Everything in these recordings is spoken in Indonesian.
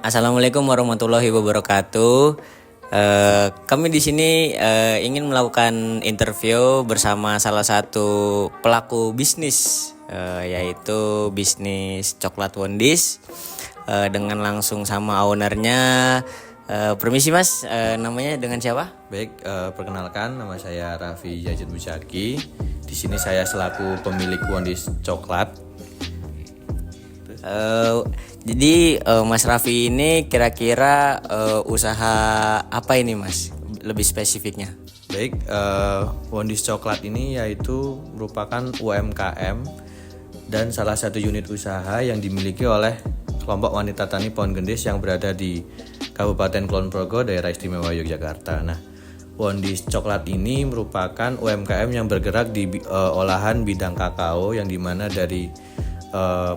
Assalamualaikum warahmatullahi wabarakatuh. Kami di sini ingin melakukan interview bersama salah satu pelaku bisnis, yaitu bisnis coklat Wondis, dengan langsung sama ownernya. Permisi Mas, namanya dengan siapa? Baik, perkenalkan nama saya Raffi Yazid Muzaki. Di sini saya selaku pemilik Wondis Coklat. Jadi Mas Raffi ini kira-kira usaha apa ini Mas? Lebih spesifiknya. Baik, Wondis Coklat ini yaitu merupakan UMKM dan salah satu unit usaha yang dimiliki oleh kelompok wanita tani Pohon Gendis yang berada di Kabupaten Kulon Progo, Daerah Istimewa Yogyakarta. Nah, Wondis Coklat ini merupakan UMKM yang bergerak di olahan bidang kakao, yang dimana dari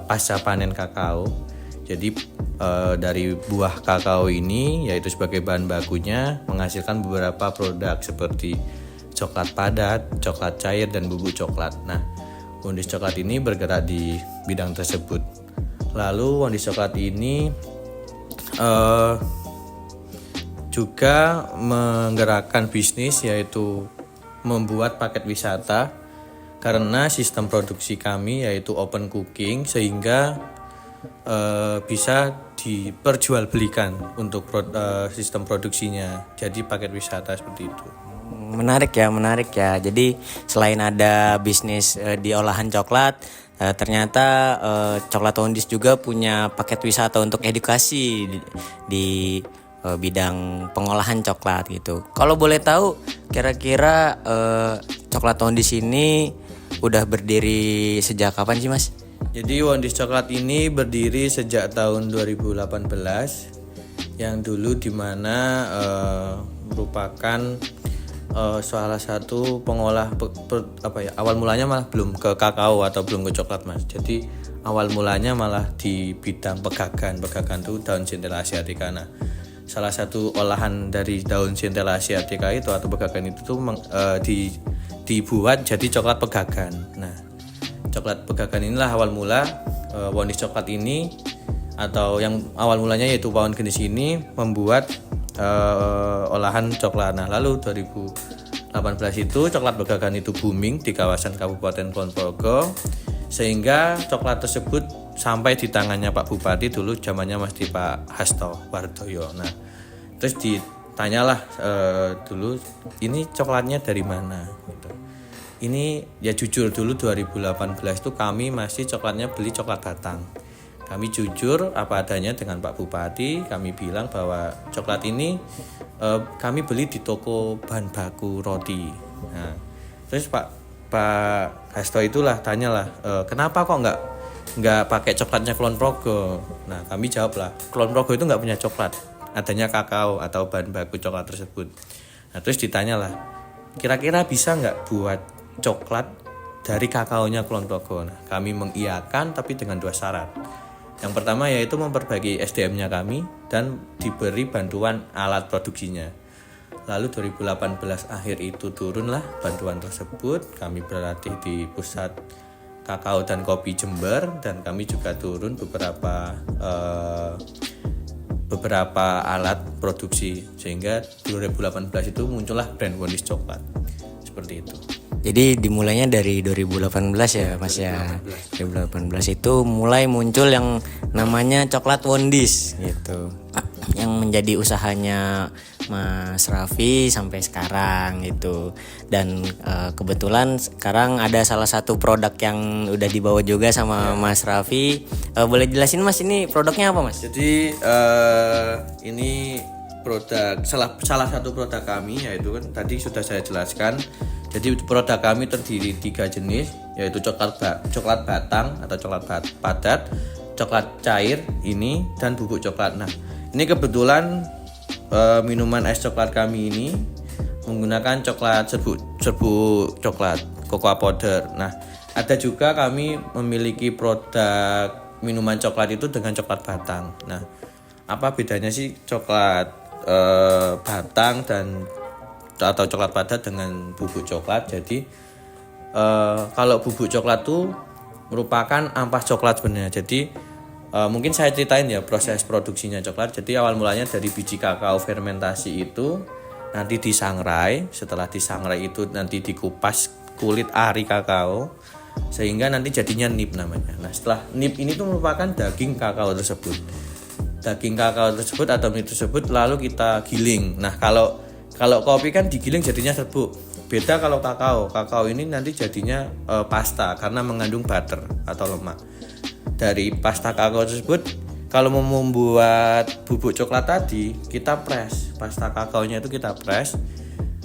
pasca panen kakao. Jadi dari buah kakao ini yaitu sebagai bahan bakunya menghasilkan beberapa produk seperti coklat padat, coklat cair, dan bubuk coklat. Nah, Wondis Coklat ini bergerak di bidang tersebut. Lalu Wondis Coklat ini juga menggerakkan bisnis, yaitu membuat paket wisata, karena sistem produksi kami yaitu open cooking, sehingga bisa diperjualbelikan untuk sistem produksinya. Jadi paket wisata seperti itu. Menarik ya. Jadi selain ada bisnis di olahan coklat, ternyata Coklat Wondis juga punya paket wisata untuk edukasi di bidang pengolahan coklat gitu. Kalau boleh tahu, kira-kira Coklat Wondis ini udah berdiri sejak kapan sih Mas? Jadi Wondis Coklat ini berdiri sejak tahun 2018, yang dulu dimana merupakan salah satu pengolah awal mulanya malah belum ke kakao atau belum ke coklat Mas. Jadi awal mulanya malah di bidang pegagan itu daun centella asiatica. Nah, salah satu olahan dari daun centella asiatica itu atau pegagan itu tuh dibuat jadi coklat pegagan. Nah, coklat pegagan inilah awal mula Wondis Coklat ini, atau yang awal mulanya yaitu Pohon Gendis ini membuat olahan coklat. Nah, lalu 2018 itu coklat pegagan itu booming di kawasan Kabupaten Kulon Progo, sehingga coklat tersebut sampai di tangannya Pak Bupati dulu, zamannya masih Pak Hasto Wardoyo. Nah, terus ditanyalah dulu, ini coklatnya dari mana gitu. Ini ya jujur, dulu 2018 itu kami masih coklatnya beli coklat batang. Kami jujur apa adanya dengan Pak Bupati. Kami bilang bahwa coklat ini kami beli di toko bahan baku roti. Nah, terus Pak Hasto itulah tanyalah, kenapa kok nggak pakai coklatnya Kulon Progo? Nah, kami jawablah, Kulon Progo itu nggak punya coklat, adanya kakao atau bahan baku coklat tersebut. Nah, terus ditanyalah, kira-kira bisa nggak buat coklat dari kakaonya Kulon Progo? Nah, kami mengiyakan, tapi dengan dua syarat. Yang pertama yaitu memperbaiki SDM-nya kami dan diberi bantuan alat produksinya. Lalu 2018 akhir itu turunlah bantuan tersebut. Kami berlatih di pusat kakao dan kopi Jember, dan kami juga turun beberapa alat produksi, sehingga 2018 itu muncullah brand Wondis Coklat. Seperti itu. Jadi dimulainya dari 2018 ya Mas ya. 2018 itu mulai muncul yang namanya Coklat Wondis gitu, yang menjadi usahanya Mas Raffi sampai sekarang gitu. Dan kebetulan sekarang ada salah satu produk yang udah dibawa juga sama Mas Raffi. Boleh jelasin Mas, ini produknya apa Mas? Jadi ini produk salah satu produk kami, yaitu kan tadi sudah saya jelaskan. Jadi produk kami terdiri 3 jenis, yaitu coklat batang atau coklat padat, coklat cair ini, dan bubuk coklat. Nah, ini kebetulan minuman es coklat kami ini menggunakan coklat serbuk coklat, cocoa powder. Nah, ada juga kami memiliki produk minuman coklat itu dengan coklat batang. Nah, apa bedanya sih coklat batang atau coklat padat dengan bubuk coklat? Jadi kalau bubuk coklat itu merupakan ampas coklat sebenarnya. Jadi Mungkin saya ceritain ya proses produksinya coklat. Jadi awal mulanya dari biji kakao fermentasi itu nanti disangrai. Setelah disangrai itu nanti dikupas kulit ari kakao sehingga nanti jadinya nib namanya. Nah setelah nib ini tuh merupakan daging kakao tersebut. Daging kakao tersebut atau nib tersebut lalu kita giling. Nah kalau kopi kan digiling jadinya serbuk. Beda kalau kakao ini nanti jadinya pasta karena mengandung butter atau lemak. Dari pasta kakao tersebut kalau mau membuat bubuk coklat tadi kita press, pasta kakaonya itu kita press,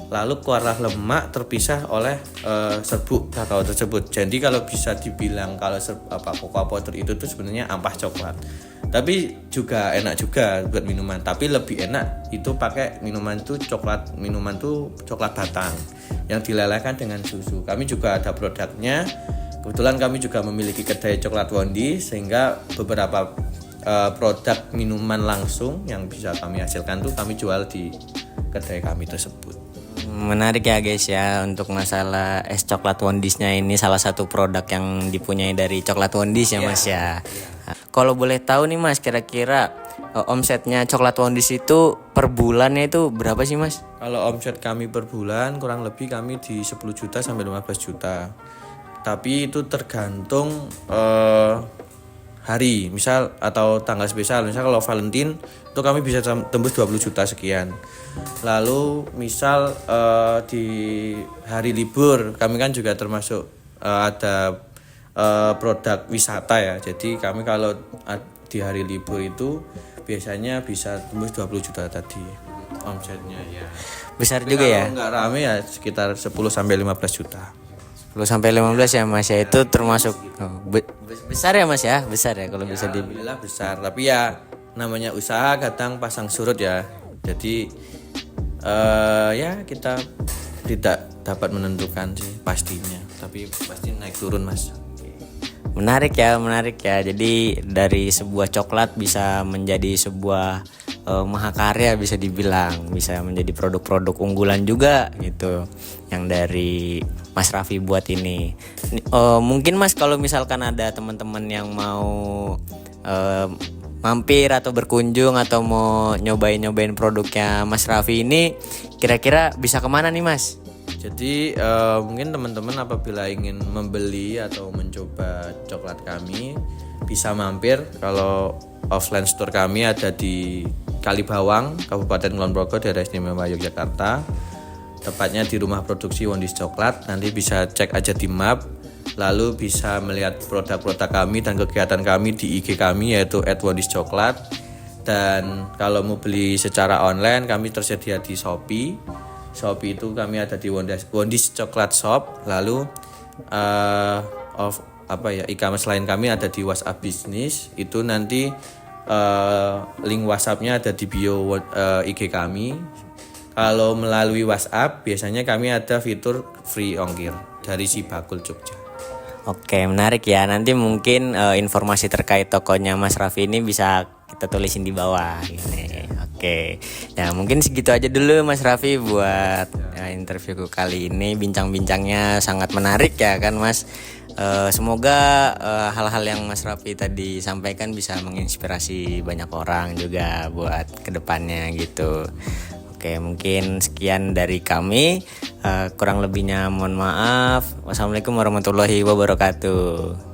lalu keluarlah lemak terpisah oleh serbuk kakao tersebut. Jadi kalau bisa dibilang kalau cocoa powder itu tuh sebenarnya ampas coklat. Tapi juga enak juga buat minuman. Tapi lebih enak itu pakai minuman tuh coklat batang yang dilelehkan dengan susu. Kami juga ada produknya. Kebetulan kami juga memiliki kedai coklat Wondi sehingga beberapa produk minuman langsung yang bisa kami hasilkan tuh kami jual di kedai kami tersebut. Menarik ya guys ya, untuk masalah es coklat Wondisnya ini salah satu produk yang dipunyai dari coklat Wondis ya Mas ya. Kalau boleh tahu nih Mas, kira-kira omsetnya coklat Wondis itu per bulannya itu berapa sih Mas? Kalau omset kami per bulan kurang lebih kami di 10 juta sampai 15 juta. Tapi itu tergantung hari, misal atau tanggal spesial. Misal kalau Valentine itu kami bisa tembus 20 juta sekian. Lalu misal di hari libur kami kan juga termasuk ada produk wisata ya. Jadi kami kalau di hari libur itu biasanya bisa tembus 20 juta tadi omsetnya ya. Besar Tapi juga ya. Kalau nggak rame ya sekitar 10 sampai 15 juta. 10 sampai 15 ya Mas ya, itu termasuk besar ya Mas ya, besar ya kalau bisa di. Alhamdulillah besar, tapi ya namanya usaha kadang pasang surut ya. Jadi ya kita tidak dapat menentukan sih pastinya, tapi pasti naik turun Mas. Menarik ya. Jadi dari sebuah coklat bisa menjadi sebuah mahakarya, bisa dibilang, bisa menjadi produk-produk unggulan juga gitu yang dari Mas Raffi buat ini. Mungkin Mas kalau misalkan ada teman-teman yang mau mampir atau berkunjung atau mau nyobain produknya Mas Raffi ini, kira-kira bisa kemana nih Mas? Jadi mungkin teman-teman apabila ingin membeli atau mencoba coklat kami bisa mampir. Kalau offline store kami ada di Kalibawang, Kabupaten Kulon Progo, daerah istimewa Yogyakarta. Tepatnya di rumah produksi Wondis Coklat. Nanti bisa cek aja di map, lalu bisa melihat produk-produk kami dan kegiatan kami di IG kami yaitu @wondiscoklat. Dan kalau mau beli secara online kami tersedia di Shopee itu kami ada di Wondis Coklat Shop. Lalu e-commerce lain kami ada di WhatsApp Business. Itu nanti link WhatsAppnya ada di bio IG kami. Kalau melalui WhatsApp biasanya kami ada fitur free ongkir dari Sibakul Jogja. Oke, menarik ya. Nanti mungkin informasi terkait tokonya Mas Raffi ini bisa kita tulisin di bawah gini. Oke. Ya, mungkin segitu aja dulu Mas Raffi buat interviewku kali ini. Bincang-bincangnya sangat menarik ya kan Mas. Semoga hal-hal yang Mas Raffi tadi sampaikan bisa menginspirasi banyak orang juga buat kedepannya gitu. Oke, mungkin sekian dari kami. Kurang lebihnya mohon maaf. Wassalamualaikum warahmatullahi wabarakatuh.